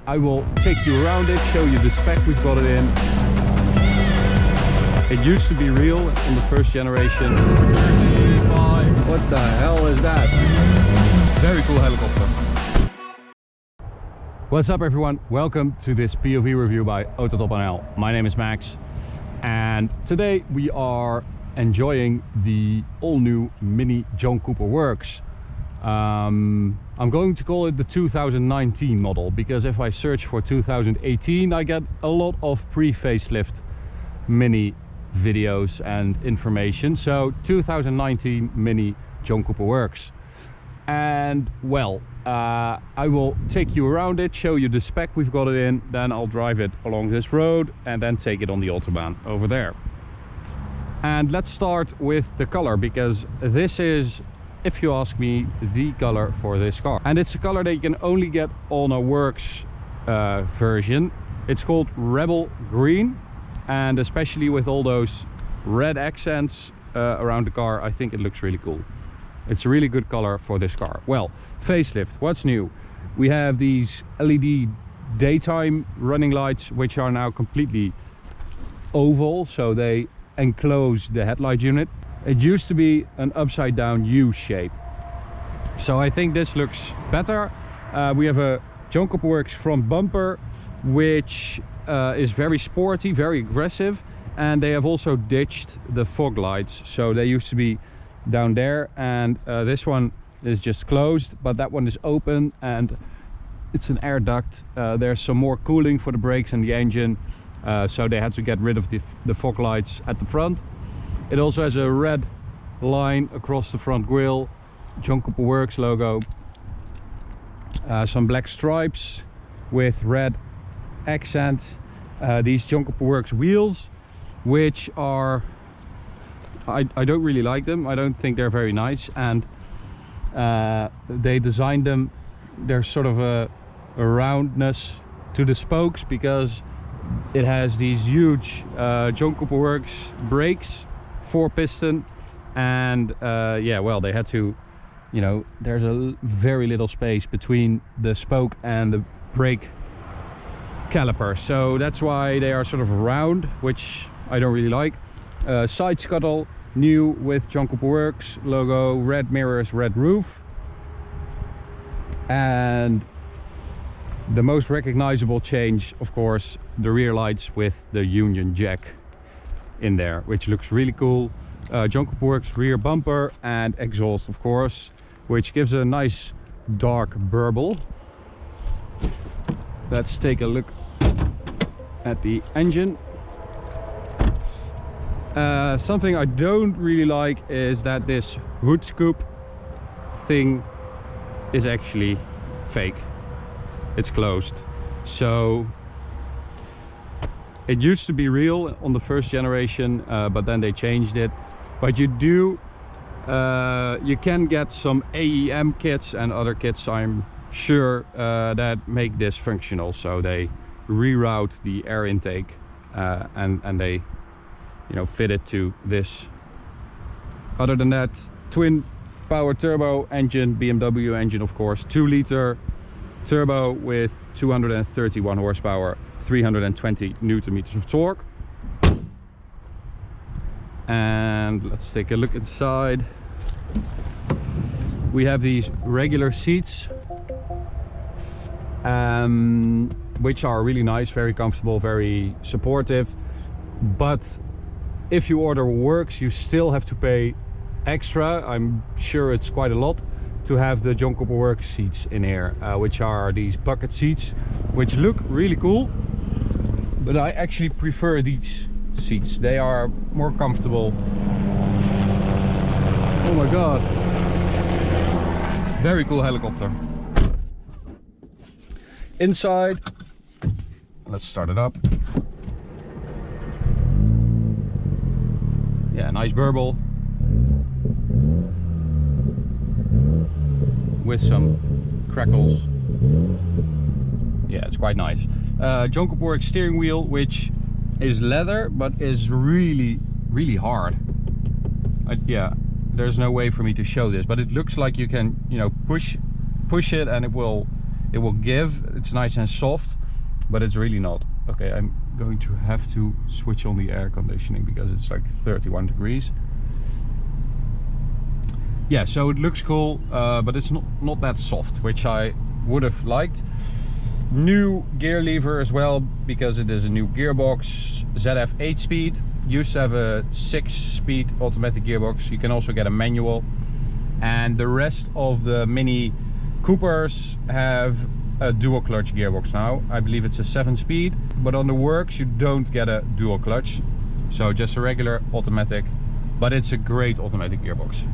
I will take you around it, show you the spec we've got it in. It used to be real in the first generation. 35. What the hell is that? Very cool helicopter. What's up everyone? Welcome to this POV review by AutoTopNL. My name is Max and today we are enjoying the all-new Mini John Cooper Works. I'm going to call it the 2019 model because if I search for 2018 I get a lot of pre-facelift Mini videos and information. So 2019 Mini John Cooper Works. And well, I will take you around it, show you the spec we've got it in, then I'll drive it along this road and then take it on the Autobahn over there. And let's start with the color, because this is, if you ask me, the color for this car. And it's a color that you can only get on a Works version. It's called Rebel Green, and especially with all those red accents around the car, I think it looks really cool. It's a really good color for this car. Well, facelift, what's new? We have these LED daytime running lights, which are now completely oval, so they enclose the headlight unit. It used to be an upside down U shape, so I think this looks better. We have a John Cooper Works front bumper, which is very sporty, very aggressive, and they have also ditched the fog lights. So they used to be down there, and this one is just closed, but that one is open and it's an air duct. There's some more cooling for the brakes and the engine, so they had to get rid of the fog lights at the front. It also has a red line across the front grille, John Cooper Works logo, some black stripes with red accent, these John Cooper Works wheels, which are, I don't really like them. I don't think they're very nice, and they designed them, there's sort of a roundness to the spokes because it has these huge John Cooper Works brakes, 4-piston, and yeah, well, they had to, you know, there's a very little space between the spoke and the brake caliper, so that's why they are sort of round, which I don't really like. Side scuttle, new with John Cooper Works logo, red mirrors, red roof, and the most recognizable change, of course, the rear lights with the Union Jack in there, which looks really cool. John Cooper Works rear bumper and exhaust, of course, which gives a nice dark burble. Let's take a look at the engine. Something I don't really like is that this hood scoop thing is actually fake. It's closed. So it used to be real on the first generation, but then they changed it. But you can get some AEM kits and other kits, I'm sure, that make this functional. So they reroute the air intake and they, you know, fit it to this. Other than that, twin power turbo engine, BMW engine, of course, 2-liter turbo with 231 horsepower, 320 newton meters of torque. And let's take a look inside. We have these regular seats, which are really nice, very comfortable, very supportive. But if you order Works, you still have to pay extra. I'm sure it's quite a lot to have the John Cooper Works seats in here, which are these bucket seats, which look really cool, but I actually prefer these seats. They are more comfortable. Oh my god, very cool helicopter. Inside, let's start it up. Yeah, nice burble with some crackles. Yeah, it's quite nice. John Cooper Works steering wheel, which is leather but is really hard. Yeah, there's no way for me to show this, but it looks like you can, you know, push it and it will it will give. It's nice and soft, but it's really not. Okay, I'm going to have to switch on the air conditioning because it's like 31 degrees. Yeah, so it looks cool, but it's not that soft, which I would have liked. New gear lever as well, because it is a new gearbox. ZF 8-speed, used to have a 6-speed automatic gearbox. You can also get a manual. And the rest of the Mini Coopers have a dual clutch gearbox now. I believe it's a 7-speed, but on the works you don't get a dual clutch. So just a regular automatic, but it's a great automatic gearbox.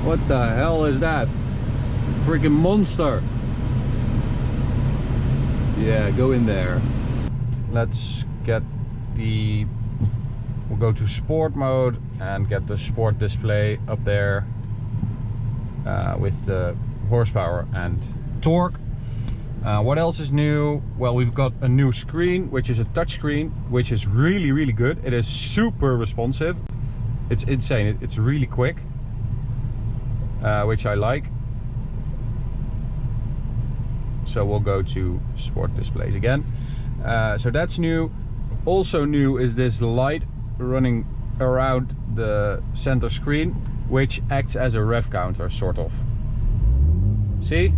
What the hell is that? Freaking monster! Yeah, go in there. Let's get the... We'll go to sport mode and get the sport display up there with the horsepower and torque. What else is new? Well, we've got a new screen, which is a touch screen, which is really good. It is super responsive. It's insane. It's really quick, which I like. So we'll go to sport displays again. So that's new. Also new is this light running around the center screen, which acts as a rev counter, sort of. See?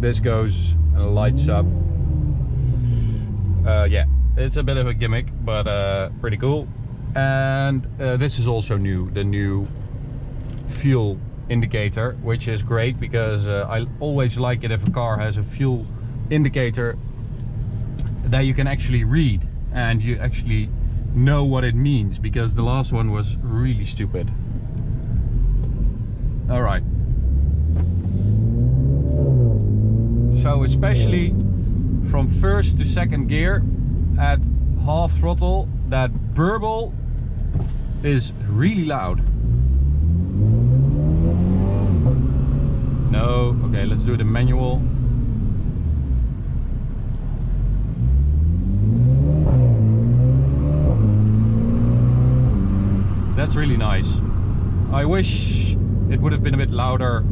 This goes and lights up. Yeah, it's a bit of a gimmick, but pretty cool. And this is also new, the new fuel indicator, which is great because I always like it if a car has a fuel indicator that you can actually read and you actually know what it means, because the last one was really stupid. All right. So especially from first to second gear at half throttle, that burble is really loud. No, okay, let's do the manual. That's really nice. I wish it would have been a bit louder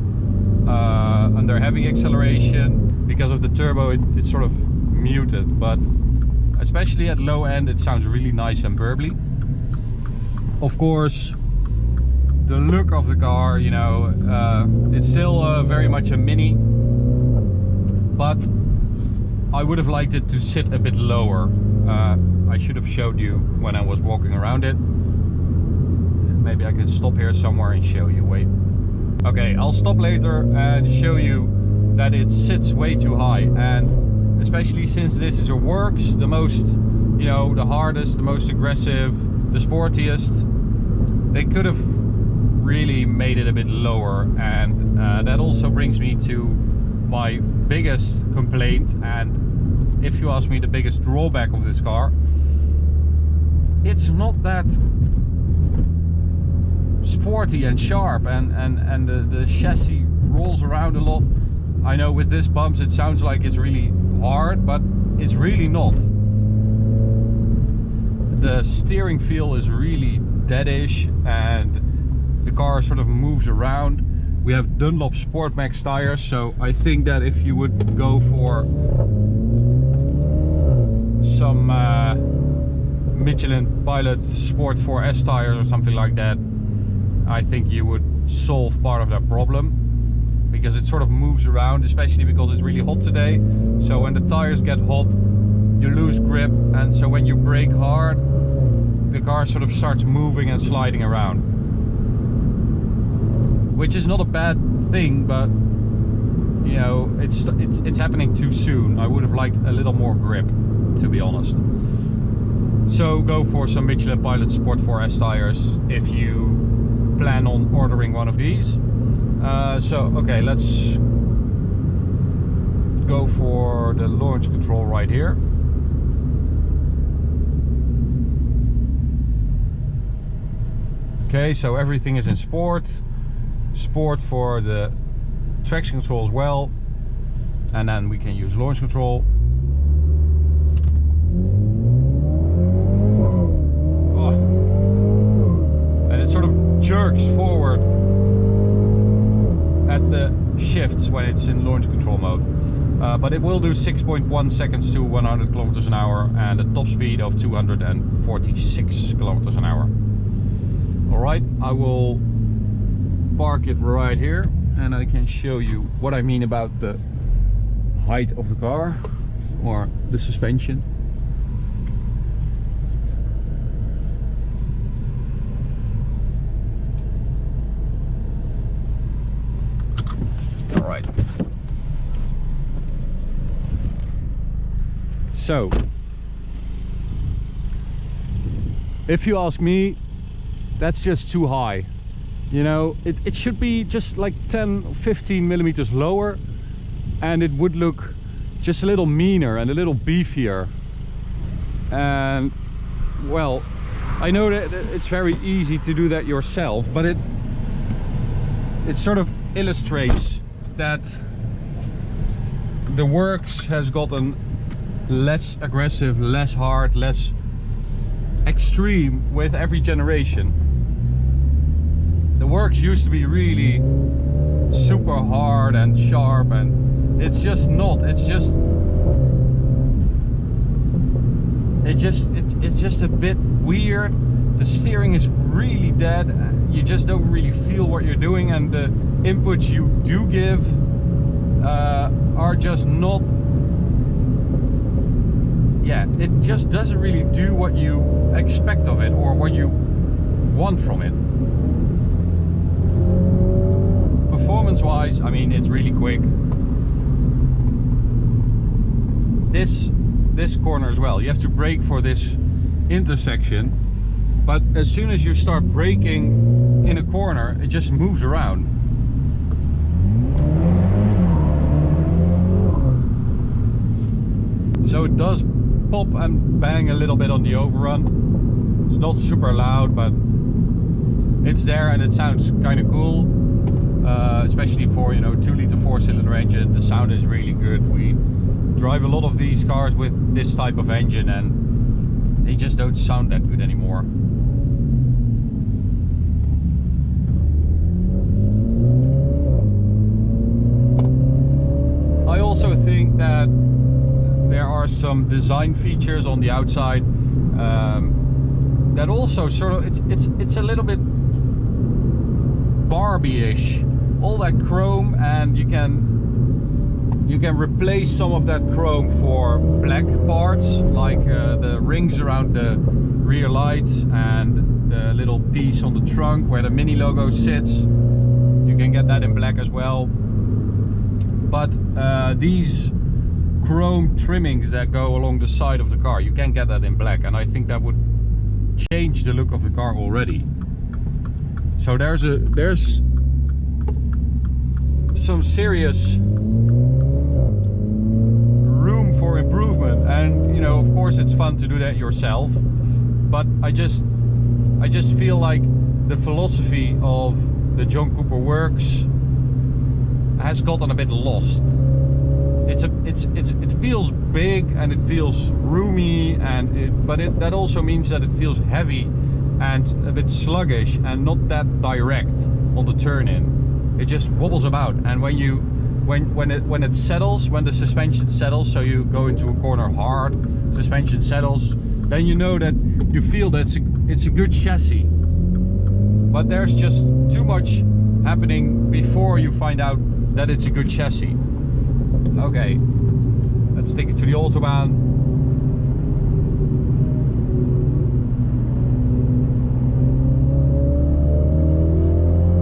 under heavy acceleration. Because of the turbo, it's sort of muted, but especially at low end it sounds really nice and burbly. Of course, the look of the car, you know, it's still very much a Mini, but I would have liked it to sit a bit lower. I should have showed you when I was walking around it. Maybe I can stop here somewhere and show you. Wait. Okay, I'll stop later and show you that it sits way too high, and especially since this is a works, the most, you know, the hardest, the most aggressive, the sportiest, they could have really made it a bit lower. And that also brings me to my biggest complaint, and if you ask me, the biggest drawback of this car. It's not that sporty and sharp, and the chassis rolls around a lot. I know with this bumps it sounds like it's really hard, but it's really not. The steering feel is really deadish and the car sort of moves around. We have Dunlop Sport Max tires, so I think that if you would go for some Michelin Pilot Sport 4S tires or something like that, I think you would solve part of that problem, because it sort of moves around, especially because it's really hot today. So when the tires get hot, you lose grip, and so when you brake hard, the car sort of starts moving and sliding around, which is not a bad thing, but you know, it's happening too soon. I would have liked a little more grip, to be honest. So go for some Michelin Pilot Sport 4S tires if you plan on ordering one of these. So okay, let's go for the launch control right here. Okay, so everything is in sport for the traction control as well, and then we can use launch control. Oh. And it sort of jerks forward at the shifts when it's in launch control mode. But it will do 6.1 seconds to 100 kilometers an hour and a top speed of 246 kilometers an hour. Alright, I will park it right here and I can show you what I mean about the height of the car or the suspension. Alright. So, if you ask me, that's just too high. You know, it should be just like 10, 15 millimeters lower and it would look just a little meaner and a little beefier. And, well, I know that it's very easy to do that yourself, but it sort of illustrates that the works has gotten less aggressive, less hard, less extreme with every generation. The works used to be really super hard and sharp, and it's just not. It's just a bit weird. The steering is really dead. You just don't really feel what you're doing, and the inputs you do give are just not. Yeah, it just doesn't really do what you expect of it or what you want from it. Performance wise, I mean, it's really quick. This corner as well, you have to brake for this intersection, but as soon as you start braking in a corner, it just moves around. So it does pop and bang a little bit on the overrun. It's not super loud, but it's there and it sounds kind of cool. Especially for, you know, 2-liter 4-cylinder engine, the sound is really good. We drive a lot of these cars with this type of engine and they just don't sound that good anymore. I also think that there are some design features on the outside that also sort of, it's a little bit Barbie-ish. All that chrome, and you can replace some of that chrome for black parts, like the rings around the rear lights and the little piece on the trunk where the Mini logo sits. You can get that in black as well. But these chrome trimmings that go along the side of the car, you can get that in black, and I think that would change the look of the car already. So there's some serious room for improvement, and you know, of course it's fun to do that yourself, but I just feel like the philosophy of the John Cooper works has gotten a bit lost. It feels big and it feels roomy, and that also means that it feels heavy and a bit sluggish and not that direct on the turn-in. It just wobbles about, and when it settles, when the suspension settles, so you go into a corner hard, suspension settles, then you know that you feel that it's a good chassis. But there's just too much happening before you find out that it's a good chassis. Okay, let's take it to the Autobahn.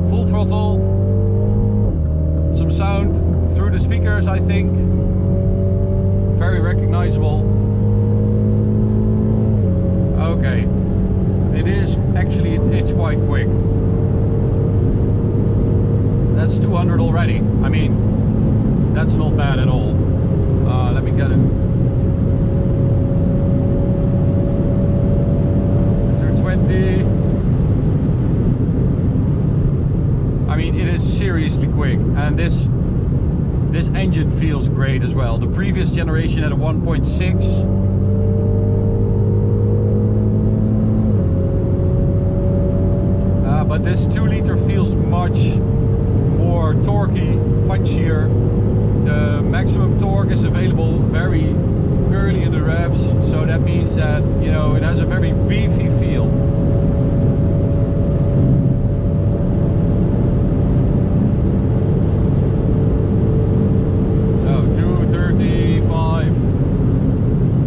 Full throttle. Some sound through the speakers, I think. Very recognizable. Okay. It is actually, it's quite quick. That's 200 already. I mean, that's not bad at all. Let me get it. 220. I mean, it is seriously quick, and this engine feels great as well. The previous generation had a 1.6. But this 2-liter feels much more more torquey, punchier. The maximum torque is available very early in the revs, so that means that, you know, it has a very beefy feel. So 235.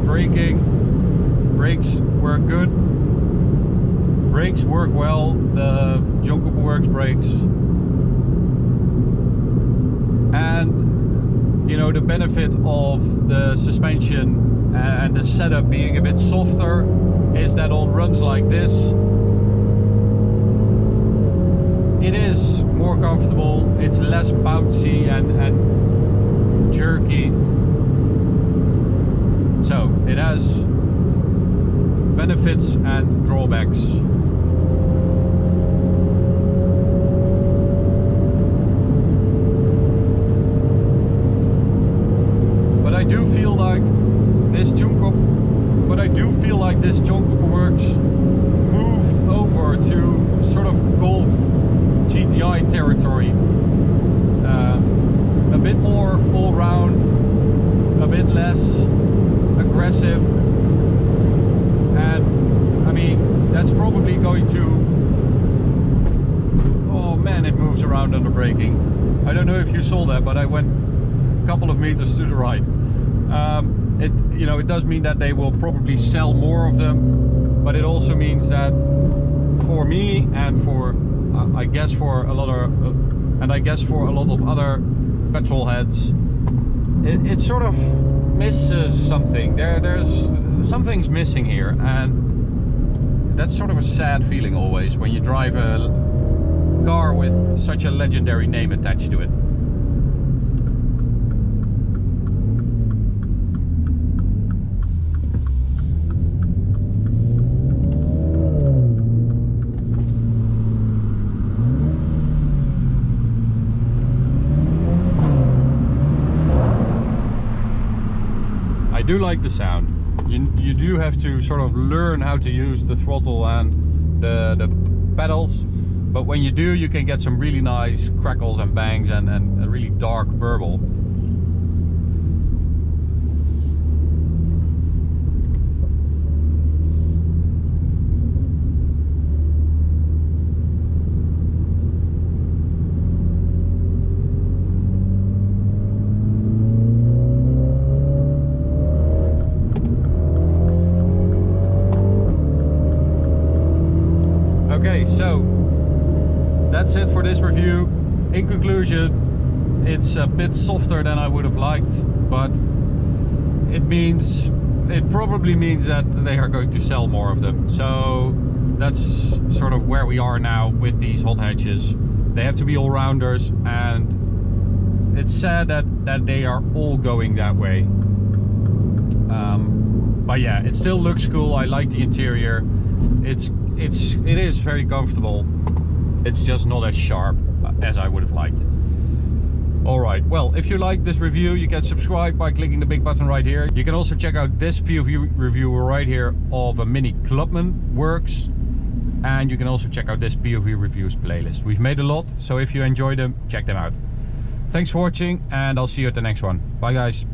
Braking. Brakes work good. Brakes work well. The John Cooper Works brakes. And you know, the benefit of the suspension and the setup being a bit softer is that on runs like this, it is more comfortable, it's less bouncy and jerky. So it has benefits and drawbacks. I do feel like this John Cooper Works moved over to sort of Golf GTI territory. A bit more all-round, a bit less aggressive, and I mean that's probably going to. Oh man, it moves around under braking. I don't know if you saw that, but I went a couple of meters to the right. It does mean that they will probably sell more of them, but it also means that for me and for I guess for a lot of other petrol heads, it sort of misses something. There's something's missing here, and that's sort of a sad feeling always when you drive a car with such a legendary name attached to it. I do like the sound. You do have to sort of learn how to use the throttle and the pedals, but when you do, you can get some really nice crackles and bangs and a really dark burble. Okay, so that's it for this review. In conclusion, it's a bit softer than I would have liked, but it probably means that they are going to sell more of them. So that's sort of where we are now with these hot hatches. They have to be all-rounders, and it's sad that they are all going that way. But yeah, it still looks cool. I like the interior. It is very comfortable. It's just not as sharp as I would have liked. Alright, well, if you like this review, you can subscribe by clicking the big button right here. You can also check out this POV review right here of a Mini Clubman Works. And you can also check out this POV reviews playlist. We've made a lot, so if you enjoy them, check them out. Thanks for watching, and I'll see you at the next one. Bye guys.